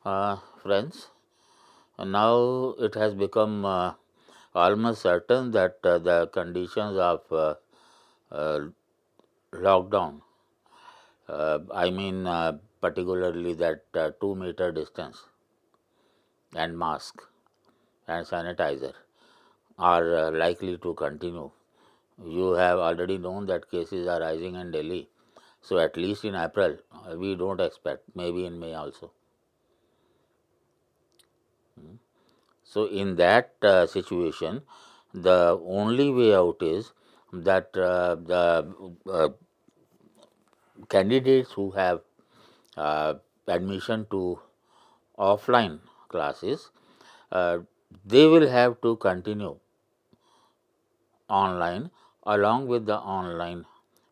Friends, now it has become almost certain that the conditions of uh, lockdown, particularly that 2 meter distance and mask and sanitizer are likely to continue. You have already known that cases are rising in Delhi. So, at least in April, we don't expect, maybe in May also. So, in that situation, the only way out is that the candidates who have uh, admission to offline classes, uh, they will have to continue online along with the online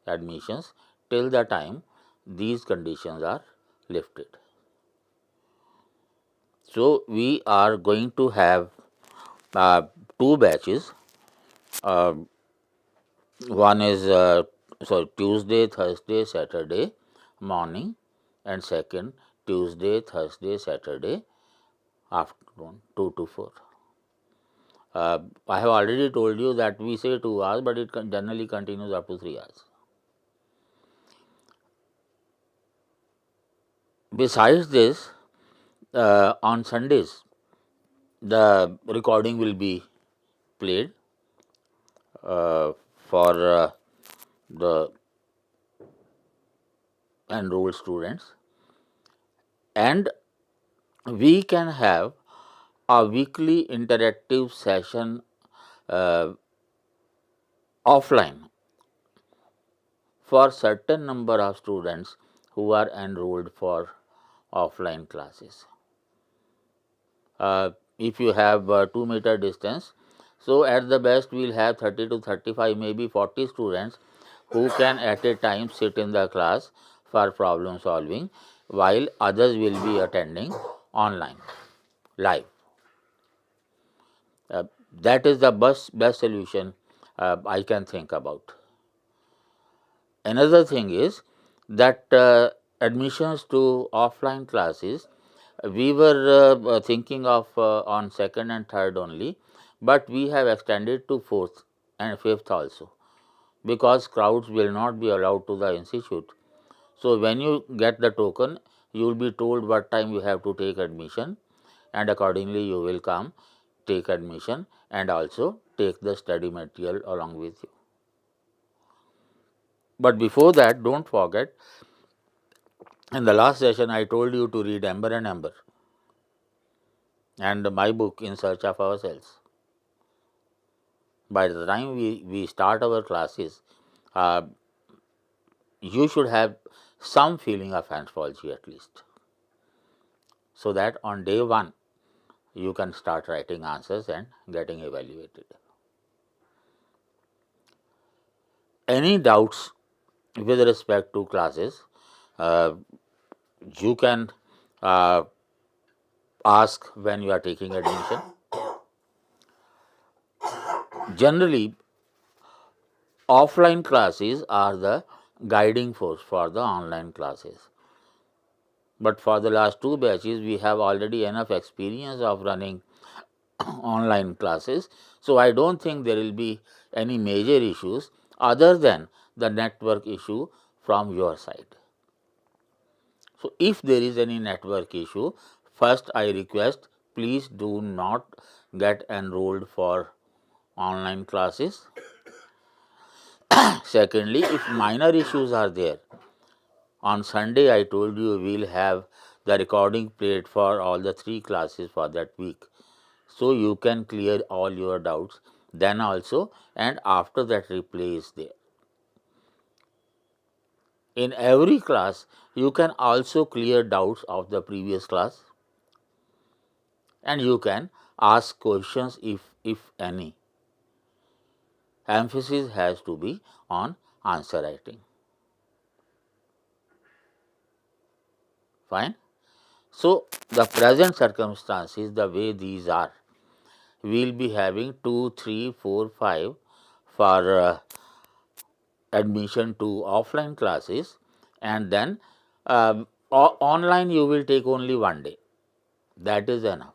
admissions till the time these conditions are lifted. So, we are going to have two batches. Uh, One is Tuesday, Thursday, Saturday morning, and second Tuesday, Thursday, Saturday afternoon, 2 to 4. I have already told you that we say 2 hours, but it generally continues up to 3 hours. Besides this, on Sundays, the recording will be played for the enrolled students, and we can have a weekly interactive session uh, offline for certain number of students who are enrolled for offline classes. If you have 2 meter distance, so at the best we will have 30 to 35, maybe 40 students who can at a time sit in the class for problem solving, while others will be attending online live. That is the best solution I can think about. Another thing is that admissions to offline classes, we were thinking of on second and third only, but we have extended to fourth and fifth also, because crowds will not be allowed to the institute. So, when you get the token, you will be told what time you have to take admission, and accordingly you will come, take admission, and also take the study material along with you. But before that, don't forget, in the last session I told you to read Ember and Ember and my book In Search of Ourselves. By the time we start our classes, uh, you should have some feeling of anthropology at least, so that on day one you can start writing answers and getting evaluated. Any doubts with respect to classes, uh, you can uh, ask when you are taking admission. Generally, offline classes are the guiding force for the online classes. But for the last two batches, we have already enough experience of running online classes. So, I don't think there will be any major issues other than the network issue from your side. So, if there is any network issue, first I request, please do not get enrolled for online classes. Secondly, if minor issues are there, on Sunday I told you we will have the recording played for all the 3 classes for that week. So, you can clear all your doubts then also, and after that replay is there. In every class, you can also clear doubts of the previous class, and you can ask questions if any. Emphasis has to be on answer writing. Fine. So, the present circumstances, the way these are, we will be having 2, 3, 4, 5 for admission to offline classes, and then online you will take only one day. That is enough.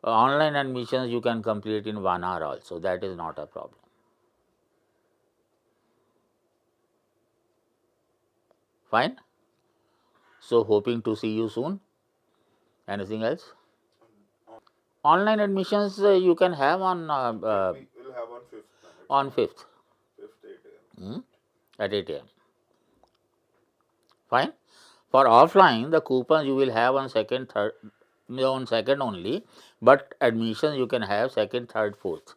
Online admissions you can complete in 1 hour also, that is not a problem. Fine. So, hoping to see you soon. Anything else? Online admissions you can have on We will have on 5th. on 5th 5th 8 a.m. at 8 a.m. Fine. For offline, the coupons you will have on second, third, on second only, but admissions you can have second, third, fourth.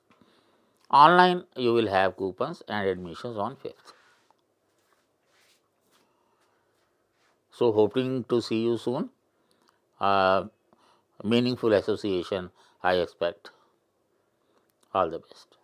Online, you will have coupons and admissions on 5th. So, hoping to see you soon. Meaningful association, I expect. All the best.